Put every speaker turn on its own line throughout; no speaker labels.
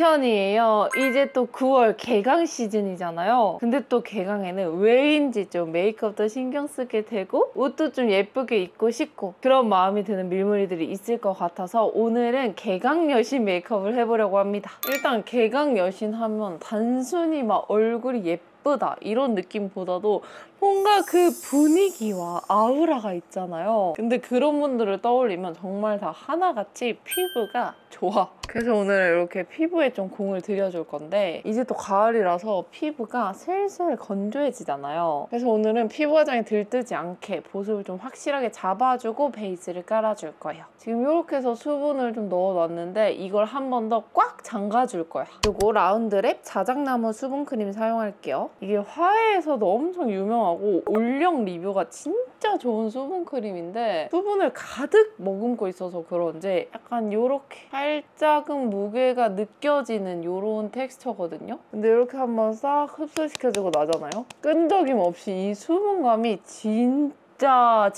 로션이에요. 이제 또 9월 개강 시즌이잖아요. 근데 또 개강에는 왜인지 좀 메이크업도 신경 쓰게 되고 옷도 좀 예쁘게 입고 싶고 그런 마음이 드는 밀무리들이 있을 것 같아서 오늘은 개강 여신 메이크업을 해보려고 합니다. 일단 개강 여신 하면 단순히 막 얼굴이 예쁘다 이런 느낌보다도 뭔가 그 분위기와 아우라가 있잖아요. 근데 그런 분들을 떠올리면 정말 다 하나같이 피부가 좋아. 그래서 오늘 이렇게 피부에 좀 공을 들여줄 건데 이제 또 가을이라서 피부가 슬슬 건조해지잖아요. 그래서 오늘은 피부 화장이 들뜨지 않게 보습을 좀 확실하게 잡아주고 베이스를 깔아줄 거예요. 지금 이렇게 해서 수분을 좀 넣어놨는데 이걸 한 번 더 꽉 잠가줄 거야. 그리고 라운드랩 자작나무 수분크림 사용할게요. 이게 화해에서도 엄청 유명하고 올영 리뷰가 진짜 좋은 수분크림인데 수분을 가득 머금고 있어서 그런지 약간 이렇게 살짝은 무게가 느껴지는 이런 텍스처거든요. 근데 이렇게 한번 싹 흡수시켜주고 나잖아요. 끈적임 없이 이 수분감이 진짜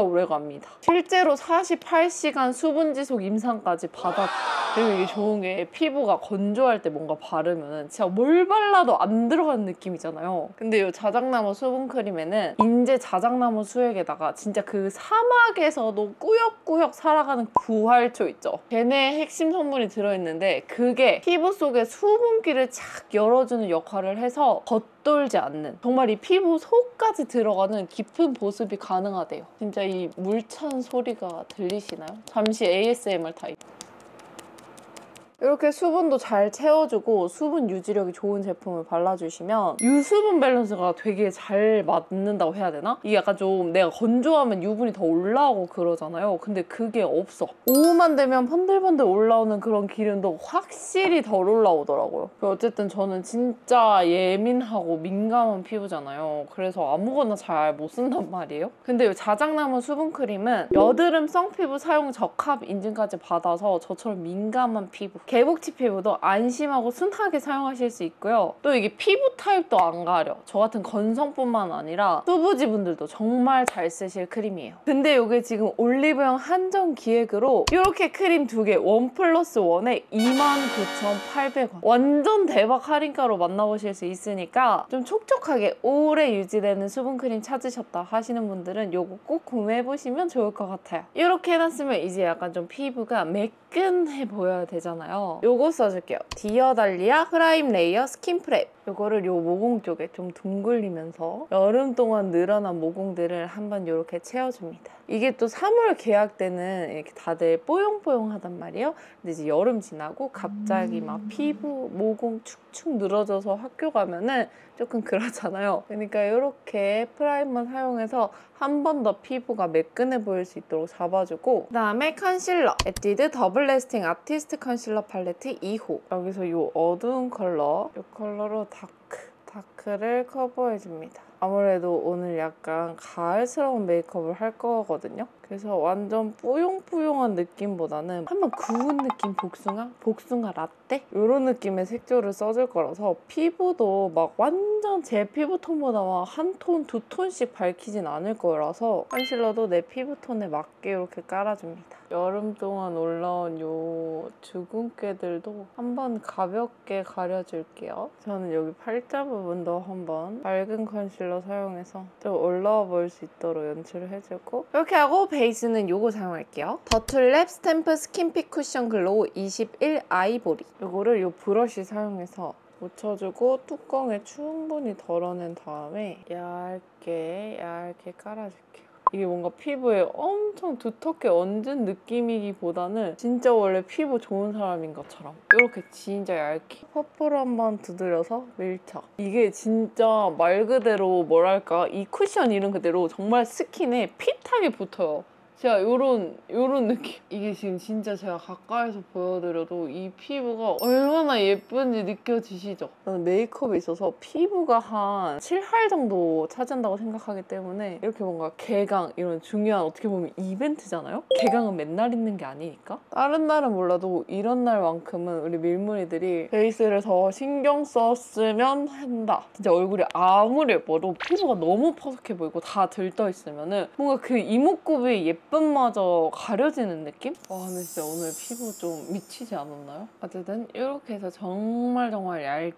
오래 갑니다. 실제로 48시간 수분 지속 임상까지 받았다. 그리고 이게 좋은 게 피부가 건조할 때 뭔가 바르면 진짜 뭘 발라도 안 들어가는 느낌이잖아요. 근데 이 자작나무 수분크림에는 인제 자작나무 수액에다가 진짜 그 사막에서도 꾸역꾸역 살아가는 부활초 있죠. 걔네 핵심 성분이 들어있는데 그게 피부 속에 수분기를 착 열어주는 역할을 해서 겉돌지 않는 정말 이 피부 속까지 들어가는 깊은 보습이 가능하대요. 진짜 이 물찬 소리가 들리시나요? 잠시 ASMR 타입. 이렇게 수분도 잘 채워주고 수분 유지력이 좋은 제품을 발라주시면 유수분 밸런스가 되게 잘 맞는다고 해야 되나? 이게 약간 좀 내가 건조하면 유분이 더 올라오고 그러잖아요. 근데 그게 없어. 오후만 되면 번들번들 올라오는 그런 기름도 확실히 덜 올라오더라고요. 어쨌든 저는 진짜 예민하고 민감한 피부잖아요. 그래서 아무거나 잘 못 쓴단 말이에요. 근데 이 자작나무 수분크림은 여드름 성피부 사용 적합 인증까지 받아서 저처럼 민감한 피부 개복치 피부도 안심하고 순하게 사용하실 수 있고요. 또 이게 피부 타입도 안 가려. 저 같은 건성뿐만 아니라 수부지 분들도 정말 잘 쓰실 크림이에요. 근데 이게 지금 올리브영 한정 기획으로 이렇게 크림 2개 1+1에 29,800원. 완전 대박 할인가로 만나보실 수 있으니까 좀 촉촉하게 오래 유지되는 수분크림 찾으셨다 하시는 분들은 이거 꼭 구매해보시면 좋을 것 같아요. 이렇게 해놨으면 이제 약간 좀 피부가 매끈해 보여야 되잖아요. 요거 써줄게요. 디어달리아 프라임 레이어 스킨 프랩. 요거를 요 모공 쪽에 좀 둥글리면서 여름 동안 늘어난 모공들을 한번 이렇게 채워줍니다. 이게 또 3월 계약 때는 이렇게 다들 뽀용뽀용하단 말이에요. 근데 이제 여름 지나고 갑자기 막 피부, 모공 축축 늘어져서 학교 가면은 조금 그렇잖아요. 그러니까 이렇게 프라임만 사용해서 한 번 더 피부가 매끈해 보일 수 있도록 잡아주고 그다음에 컨실러 에뛰드 더블 레스팅 아티스트 컨실러 팔레트 2호 여기서 이 어두운 컬러 이 컬러로 다크를 커버해줍니다. 아무래도 오늘 약간 가을스러운 메이크업을 할 거거든요. 그래서 완전 뽀용뽀용한 느낌보다는 한번 구운 느낌 복숭아 라떼? 이런 느낌의 색조를 써줄 거라서 피부도 막 완전 제 피부톤보다 막 한 톤, 두 톤씩 밝히진 않을 거라서 컨실러도 내 피부톤에 맞게 이렇게 깔아줍니다. 여름 동안 올라온 요 주근깨들도 한번 가볍게 가려줄게요. 저는 여기 팔자 부분도 한번 밝은 컨실러 사용해서 좀 올라와 보일 수 있도록 연출을 해주고 이렇게 하고 베이스는 요거 사용할게요. 더툴랩 스탬프 스킨핏 쿠션 글로우 21 아이보리 요거를 요 브러쉬 사용해서 묻혀주고 뚜껑에 충분히 덜어낸 다음에 얇게 깔아줄게요. 이게 뭔가 피부에 엄청 두텁게 얹은 느낌이기보다는 진짜 원래 피부 좋은 사람인 것처럼 이렇게 진짜 얇게 퍼프로 한번 두드려서 밀착. 이게 진짜 말 그대로 뭐랄까 이 쿠션 이름 그대로 정말 스킨에 핏하게 붙어요. 제가 요런 느낌. 이게 지금 진짜 제가 가까이서 보여드려도 이 피부가 얼마나 예쁜지 느껴지시죠? 저는 메이크업에 있어서 피부가 한 7할 정도 차지한다고 생각하기 때문에 이렇게 뭔가 개강 이런 중요한 어떻게 보면 이벤트잖아요? 개강은 맨날 있는 게 아니니까? 다른 날은 몰라도 이런 날만큼은 우리 밀무리들이 베이스를 더 신경 썼으면 한다. 진짜 얼굴이 아무리 예뻐도 피부가 너무 퍼석해 보이고 다 들떠 있으면은 뭔가 그 이목구비 예쁜 앞부분마저 가려지는 느낌? 와 근데 진짜 오늘 피부 좀 미치지 않았나요? 어쨌든 이렇게 해서 정말 얇게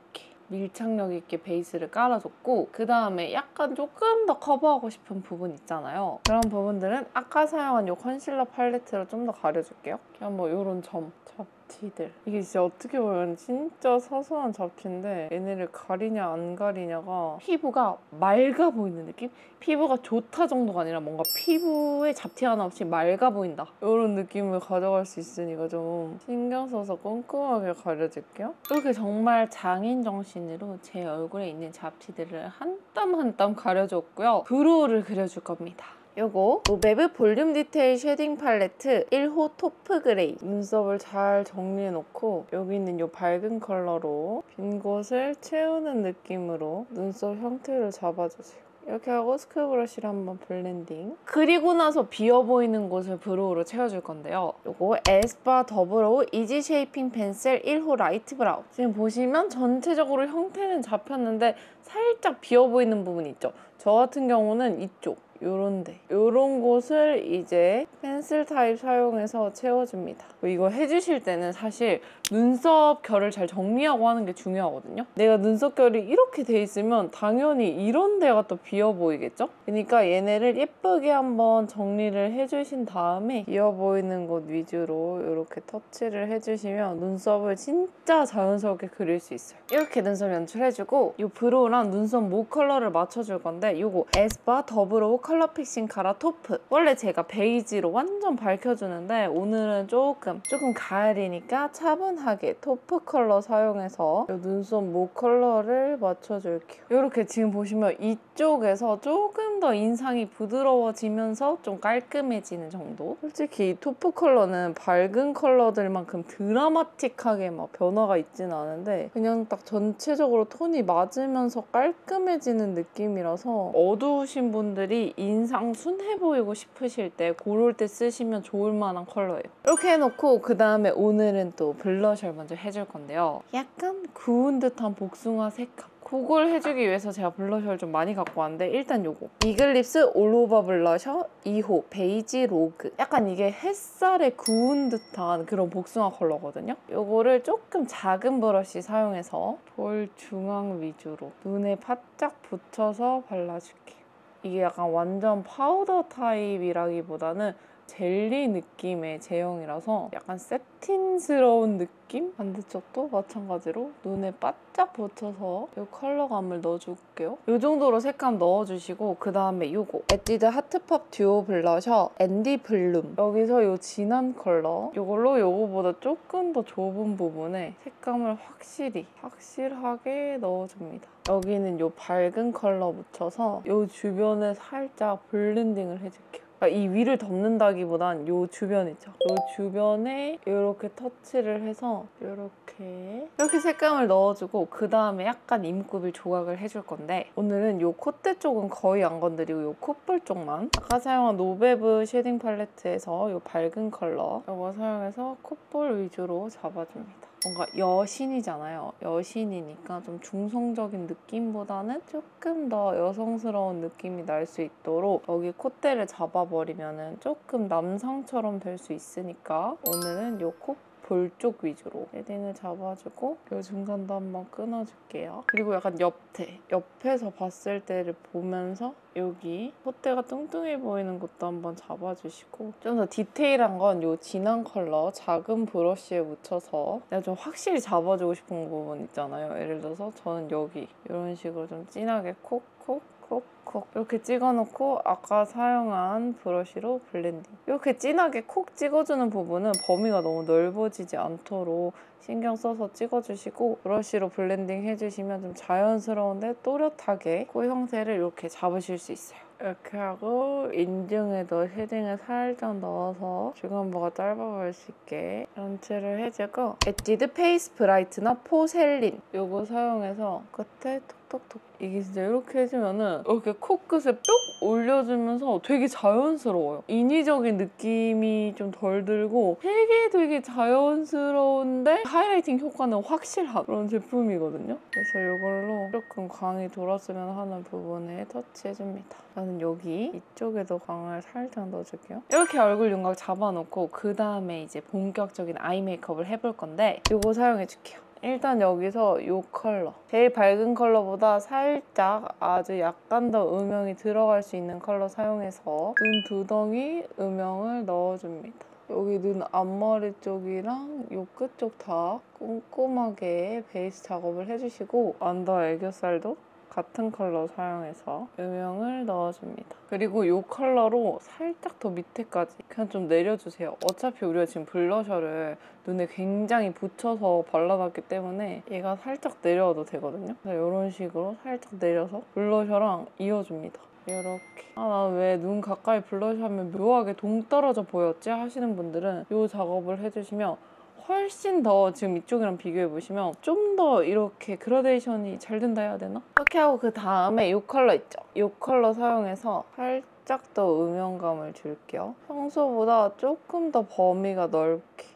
밀착력 있게 베이스를 깔아줬고 그 다음에 약간 조금 더 커버하고 싶은 부분 있잖아요. 그런 부분들은 아까 사용한 이 컨실러 팔레트로 좀 더 가려줄게요. 그냥 뭐 이런 잡티들. 이게 진짜 어떻게 보면 진짜 사소한 잡티인데 얘네를 가리냐 안 가리냐가 피부가 맑아 보이는 느낌? 피부가 좋다 정도가 아니라 뭔가 피부에 잡티 하나 없이 맑아 보인다. 이런 느낌을 가져갈 수 있으니까 좀 신경 써서 꼼꼼하게 가려줄게요. 이렇게 정말 장인 정신으로 제 얼굴에 있는 잡티들을 한 땀 한 땀 가려줬고요. 브로우를 그려줄 겁니다. 요거 노베브 볼륨 디테일 쉐딩 팔레트 1호 토프 그레이 눈썹을 잘 정리해놓고 여기 있는 요 밝은 컬러로 빈 곳을 채우는 느낌으로 눈썹 형태를 잡아주세요. 이렇게 하고 스크 브러쉬를 한번 블렌딩. 그리고 나서 비어 보이는 곳을 브로우로 채워줄 건데요. 요거 에스쁘아 더브로우 이지 쉐이핑 펜슬 1호 라이트 브라운. 지금 보시면 전체적으로 형태는 잡혔는데 살짝 비어 보이는 부분 있죠? 저 같은 경우는 이쪽. 요런데 요런 곳을 이제 펜슬 타입 사용해서 채워줍니다. 이거 해주실 때는 사실 눈썹 결을 잘 정리하고 하는 게 중요하거든요. 내가 눈썹 결이 이렇게 돼 있으면 당연히 이런 데가 또 비어 보이겠죠? 그러니까 얘네를 예쁘게 한번 정리를 해주신 다음에 비어 보이는 곳 위주로 이렇게 터치를 해주시면 눈썹을 진짜 자연스럽게 그릴 수 있어요. 이렇게 눈썹 연출해주고 이 브로우랑 눈썹 목 컬러를 맞춰줄 건데 이거 에스쁘아 더브로우 컬러 픽싱 카라 토프. 원래 제가 베이지로 완전 밝혀주는데 오늘은 조금 가을이니까 차분하게 토프 컬러 사용해서 이 눈썹 목 컬러를 맞춰줄게요. 이렇게 지금 보시면 이쪽에서 조금 더 인상이 부드러워지면서 좀 깔끔해지는 정도? 솔직히 이 토프 컬러는 밝은 컬러들만큼 드라마틱하게 막 변화가 있진 않은데 그냥 딱 전체적으로 톤이 맞으면서 깔끔해지는 느낌이라서 어두우신 분들이 인상 순해 보이고 싶으실 때 그럴 때 쓰시면 좋을 만한 컬러예요. 이렇게 해놓고 그 다음에 오늘은 또 블러셔를 먼저 해줄 건데요. 약간 구운 듯한 복숭아 색감. 그걸 해주기 위해서 제가 블러셔를 좀 많이 갖고 왔는데 일단 요거 이글립스 올오버 블러셔 2호 베이지 로그. 약간 이게 햇살에 구운 듯한 그런 복숭아 컬러거든요. 요거를 조금 작은 브러쉬 사용해서 볼 중앙 위주로 눈에 바짝 붙여서 발라줄게요. 이게 약간 완전 파우더 타입이라기보다는 젤리 느낌의 제형이라서 약간 세틴스러운 느낌? 반대쪽도 마찬가지로 눈에 바짝 붙여서 이 컬러감을 넣어줄게요. 이 정도로 색감 넣어주시고 그 다음에 이거 에뛰드 하트팝 듀오 블러셔 앤디 블룸. 여기서 이 진한 컬러 이걸로 이거보다 조금 더 좁은 부분에 색감을 확실하게 넣어줍니다. 여기는 이 밝은 컬러 묻혀서 이 주변에 살짝 블렌딩을 해줄게요. 이 위를 덮는다기보단 이 주변 있죠? 이 주변에 이렇게 터치를 해서 이렇게 색감을 넣어주고 그 다음에 약간 입구빌 조각을 해줄 건데 오늘은 이 콧대 쪽은 거의 안 건드리고 이 콧볼 쪽만 아까 사용한 노베브 쉐딩 팔레트에서 이 밝은 컬러 이거 사용해서 콧볼 위주로 잡아줍니다. 뭔가 여신이잖아요. 여신이니까 좀 중성적인 느낌보다는 조금 더 여성스러운 느낌이 날 수 있도록 여기 콧대를 잡아버리면 조금 남성처럼 될 수 있으니까 오늘은 이 볼 쪽 위주로 쉐딩을 잡아주고 이 중간도 한번 끊어줄게요. 그리고 약간 옆에서 봤을 때를 보면서 여기 콧대가 뚱뚱해 보이는 곳도 한번 잡아주시고 좀 더 디테일한 건 이 진한 컬러 작은 브러쉬에 묻혀서 내가 좀 확실히 잡아주고 싶은 부분 있잖아요. 예를 들어서 저는 여기 이런 식으로 좀 진하게 콕콕 이렇게 찍어놓고 아까 사용한 브러쉬로 블렌딩. 이렇게 진하게 콕 찍어주는 부분은 범위가 너무 넓어지지 않도록 신경 써서 찍어주시고 브러쉬로 블렌딩 해주시면 좀 자연스러운데 또렷하게 코 형태를 이렇게 잡으실 수 있어요. 이렇게 하고 인중에도 쉐딩을 살짝 넣어서 중간부가 짧아 보일 수 있게 연출을 해주고 에뛰드 페이스 브라이트너 포셀린 이거 사용해서 끝에 톡톡톡. 이게 진짜 이렇게 해주면은 이렇게 코끝에 뿅 올려주면서 되게 자연스러워요. 인위적인 느낌이 좀 덜 들고 되게 자연스러운데 하이라이팅 효과는 확실한 그런 제품이거든요. 그래서 이걸로 조금 광이 돌았으면 하는 부분에 터치해줍니다. 저는 여기 이쪽에도 광을 살짝 넣어줄게요. 이렇게 얼굴 윤곽 잡아놓고 그 다음에 이제 본격적인 아이 메이크업을 해볼 건데 이거 사용해줄게요. 일단 여기서 이 컬러, 제일 밝은 컬러보다 살짝 아주 약간 더 음영이 들어갈 수 있는 컬러 사용해서 눈 두덩이 음영을 넣어줍니다. 여기 눈 앞머리 쪽이랑 이 끝 쪽 다 꼼꼼하게 베이스 작업을 해주시고 언더 애교살도 같은 컬러 사용해서 음영을 넣어줍니다. 그리고 이 컬러로 살짝 더 밑에까지 그냥 좀 내려주세요. 어차피 우리가 지금 블러셔를 눈에 굉장히 붙여서 발라놨기 때문에 얘가 살짝 내려도 되거든요. 이런 식으로 살짝 내려서 블러셔랑 이어줍니다. 이렇게. 나 왜 눈 가까이 블러셔 하면 묘하게 동떨어져 보였지? 하시는 분들은 이 작업을 해주시면 훨씬 더 지금 이쪽이랑 비교해보시면 좀 더 이렇게 그라데이션이 잘 된다 해야 되나? 이렇게 하고 그 다음에 이 컬러 있죠? 이 컬러 사용해서 살짝 더 음영감을 줄게요. 평소보다 조금 더 범위가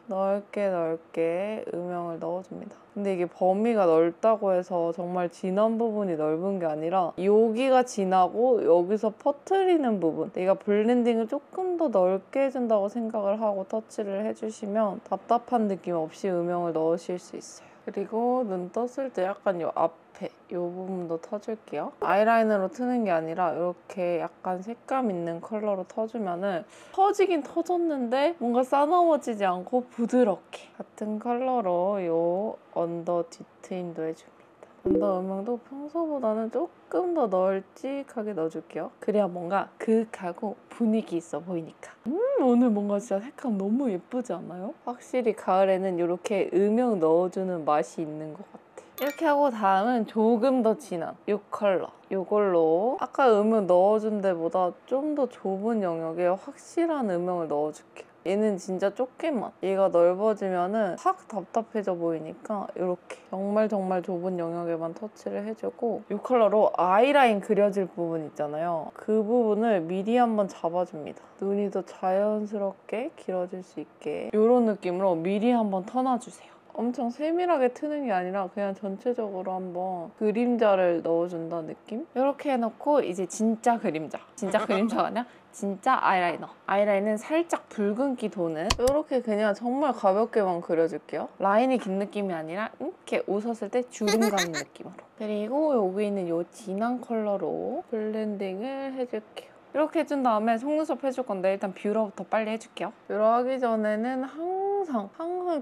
넓게 음영을 넣어줍니다. 근데 이게 범위가 넓다고 해서 정말 진한 부분이 넓은 게 아니라 여기가 진하고 여기서 퍼트리는 부분, 내가 블렌딩을 조금 더 넓게 해준다고 생각을 하고 터치를 해주시면 답답한 느낌 없이 음영을 넣으실 수 있어요. 그리고 눈 떴을 때 약간 이 앞에 이 부분도 터줄게요. 아이라이너로 트는 게 아니라 이렇게 약간 색감 있는 컬러로 터주면은 터지긴 터졌는데 뭔가 싸나워지지 않고 부드럽게 같은 컬러로 이 언더 뒤트임도 해줍니다. 언더 음영도 평소보다는 조금 더 널찍하게 넣어줄게요. 그래야 뭔가 그윽하고 분위기 있어 보이니까. 오늘 뭔가 진짜 색감 너무 예쁘지 않아요? 확실히 가을에는 이렇게 음영 넣어주는 맛이 있는 것 같아. 이렇게 하고 다음은 조금 더 진한 이 컬러. 이걸로 아까 음영 넣어준 데보다 좀 더 좁은 영역에 확실한 음영을 넣어줄게요. 얘는 진짜 좁게만. 얘가 넓어지면은 확 답답해져 보이니까 이렇게 정말 좁은 영역에만 터치를 해주고 이 컬러로 아이라인 그려질 부분 있잖아요. 그 부분을 미리 한번 잡아줍니다. 눈이 더 자연스럽게 길어질 수 있게 이런 느낌으로 미리 한번 터놔주세요. 엄청 세밀하게 트는 게 아니라 그냥 전체적으로 한번 그림자를 넣어준다는 느낌? 이렇게 해놓고 이제 진짜 그림자가 아니라 진짜 아이라이너. 아이라인은 살짝 붉은기 도는 이렇게 그냥 정말 가볍게만 그려줄게요. 라인이 긴 느낌이 아니라 이렇게 웃었을 때 주름 가는 느낌으로. 그리고 여기 있는 이 진한 컬러로 블렌딩을 해줄게요. 이렇게 해준 다음에 속눈썹 해줄 건데 일단 뷰러부터 빨리 해줄게요. 뷰러 하기 전에는 항상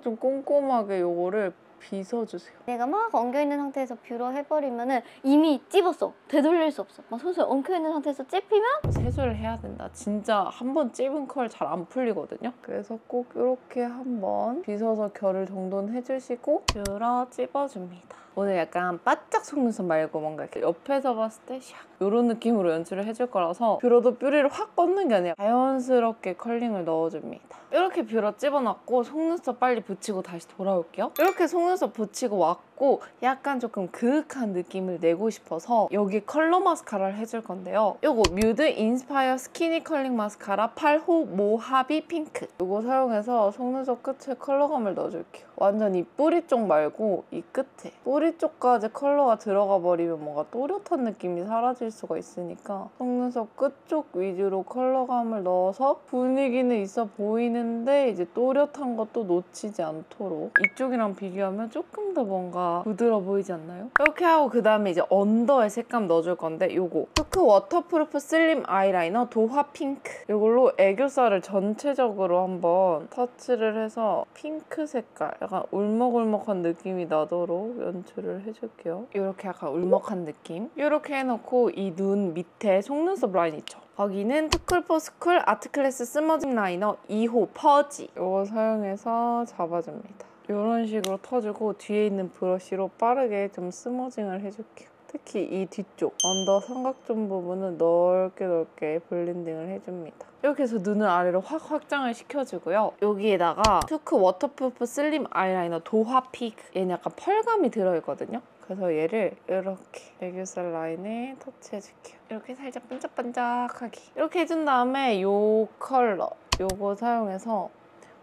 좀 꼼꼼하게 이거를 빗어주세요.
내가 막 엉겨있는 상태에서 뷰러 해버리면은 이미 찝었어. 되돌릴 수 없어. 막 솔솔 엉켜있는 상태에서 찝히면
세수를 해야 된다. 진짜 한 번 찝은 컬 잘 안 풀리거든요. 그래서 꼭 이렇게 한번 빗어서 결을 정돈해주시고 뷰러 찝어줍니다. 오늘 약간 바짝 속눈썹 말고 뭔가 이렇게 옆에서 봤을 때 샥 이런 느낌으로 연출을 해줄 거라서 뷰러도 뷰리를 확 뻗는 게 아니라 자연스럽게 컬링을 넣어줍니다. 이렇게 뷰러 찝어놨고 속눈썹 빨리 붙이고 다시 돌아올게요. 이렇게 속눈썹 붙이고 왔고 약간 조금 그윽한 느낌을 내고 싶어서 여기 컬러 마스카라를 해줄 건데요. 이거 뮤드 인스파이어 스키니 컬링 마스카라 8호 모하비 핑크. 이거 사용해서 속눈썹 끝에 컬러감을 넣어줄게요. 완전 이 뿌리 쪽 말고 이 끝에. 뿌리 쪽까지 컬러가 들어가 버리면 뭔가 또렷한 느낌이 사라질 수가 있으니까 속눈썹 끝쪽 위주로 컬러감을 넣어서 분위기는 있어 보이는데 이제 또렷한 것도 놓치지 않도록 이쪽이랑 비교하면 조금 더 뭔가 부드러워 보이지 않나요? 이렇게 하고 그 다음에 이제 언더에 색감 넣어줄 건데 요거 푸크 워터프루프 슬림 아이라이너 도화 핑크. 이걸로 애교살을 전체적으로 한번 터치를 해서 핑크 색깔 약간 울먹울먹한 느낌이 나도록 연출을 해줄게요. 이렇게 약간 울먹한 느낌. 이렇게 해놓고 이 눈 밑에 속눈썹 라인 있죠? 거기는 투쿨포스쿨 아트클래스 스머징 라이너 2호 퍼지. 이거 사용해서 잡아줍니다. 이런 식으로 터주고 뒤에 있는 브러쉬로 빠르게 좀 스머징을 해줄게요. 특히 이 뒤쪽 언더 삼각존 부분은 넓게 블렌딩을 해줍니다. 이렇게 해서 눈을 아래로 확 확장을 시켜주고요. 여기에다가 투크 워터프루프 슬림 아이라이너 도화 피크. 얘는 약간 펄감이 들어있거든요. 그래서 얘를 이렇게 애교살 라인에 터치해줄게요. 이렇게 살짝 반짝반짝하게 이렇게 해준 다음에 요 컬러 요거 사용해서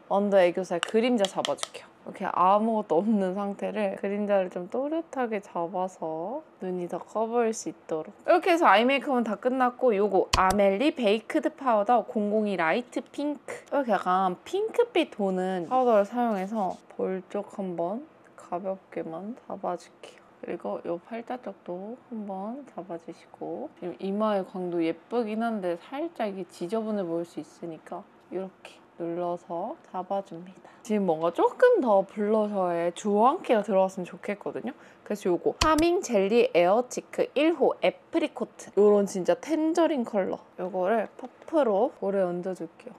언더 애교살 그림자 잡아줄게요. 이렇게 아무것도 없는 상태를 그림자를 좀 또렷하게 잡아서 눈이 더 커 보일 수 있도록. 이렇게 해서 아이 메이크업은 다 끝났고 요거 아멜리 베이크드 파우더 002 라이트 핑크. 이렇게 약간 핑크빛 도는 파우더를 사용해서 볼 쪽 한번 가볍게만 잡아줄게요. 그리고 요 팔자 쪽도 한번 잡아주시고, 지금 이마의 광도 예쁘긴 한데 살짝 이게 지저분해 보일 수 있으니까 이렇게 눌러서 잡아줍니다. 지금 뭔가 조금 더 블러셔에 주황기가 들어갔으면 좋겠거든요. 그래서 요거 파밍 젤리 에어치크 1호 애프리코트, 요런 진짜 텐저린 컬러 요거를 퍼프로 볼에 얹어줄게요.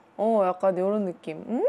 약간 요런 느낌.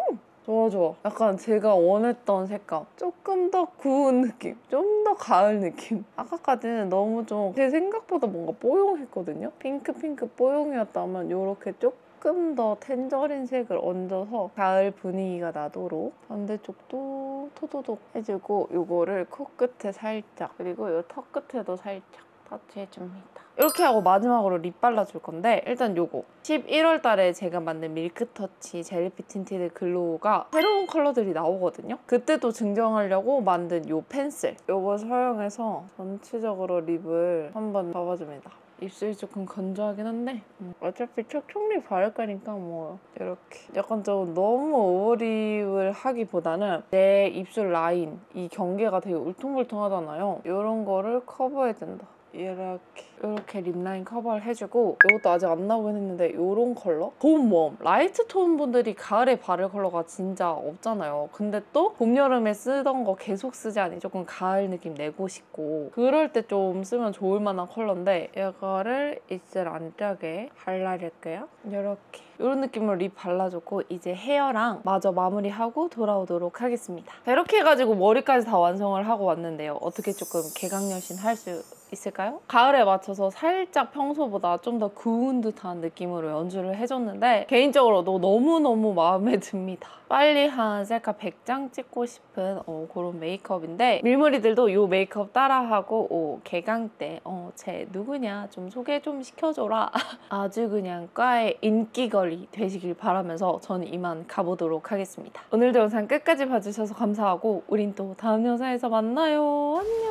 좋아 좋아. 약간 제가 원했던 색감. 조금 더 구운 느낌. 좀 더 가을 느낌. 아까까지는 너무 좀 제 생각보다 뭔가 뽀용했거든요. 핑크 뽀용이었다면 요렇게 조금 더 텐저린 색을 얹어서 가을 분위기가 나도록 반대쪽도 토도독 해주고 요거를 코끝에 살짝 그리고 요 턱 끝에도 살짝 터치해줍니다. 이렇게 하고 마지막으로 립 발라줄 건데 일단 요거 11월 달에 제가 만든 밀크터치 젤리피 틴티드 글로우가 새로운 컬러들이 나오거든요. 그때도 증정하려고 만든 요 펜슬 요거 사용해서 전체적으로 립을 한번 잡아줍니다. 입술이 조금 건조하긴 한데 어차피 촉촉립 바를 거니까 뭐 이렇게 약간 좀 너무 오버립을 하기보다는 내 입술 라인 이 경계가 되게 울퉁불퉁하잖아요. 이런 거를 커버해준다. 이렇게 립라인 커버를 해주고 이것도 아직 안 나오긴 했는데 이런 컬러? 봄 웜! 라이트 톤 분들이 가을에 바를 컬러가 진짜 없잖아요. 근데 또 봄, 여름에 쓰던 거 계속 쓰지 않니 조금 가을 느낌 내고 싶고 그럴 때 좀 쓰면 좋을 만한 컬러인데 이거를 입술 안쪽에 발라줄게요. 이렇게 이런 느낌으로 립 발라줬고 이제 헤어랑 마저 마무리하고 돌아오도록 하겠습니다. 자, 이렇게 해가지고 머리까지 다 완성을 하고 왔는데요. 어떻게 조금 개강여신 할 수 있을까요? 가을에 맞춰서 살짝 평소보다 좀 더 구운 듯한 느낌으로 연출을 해줬는데 개인적으로도 너무너무 마음에 듭니다. 빨리 한 셀카 100장 찍고 싶은 그런 메이크업인데 밀무리들도 이 메이크업 따라하고 개강 때 쟤 누구냐 좀 소개 좀 시켜줘라 아주 그냥 과의 인기걸이 되시길 바라면서 저는 이만 가보도록 하겠습니다. 오늘도 영상 끝까지 봐주셔서 감사하고 우린 또 다음 영상에서 만나요. 안녕.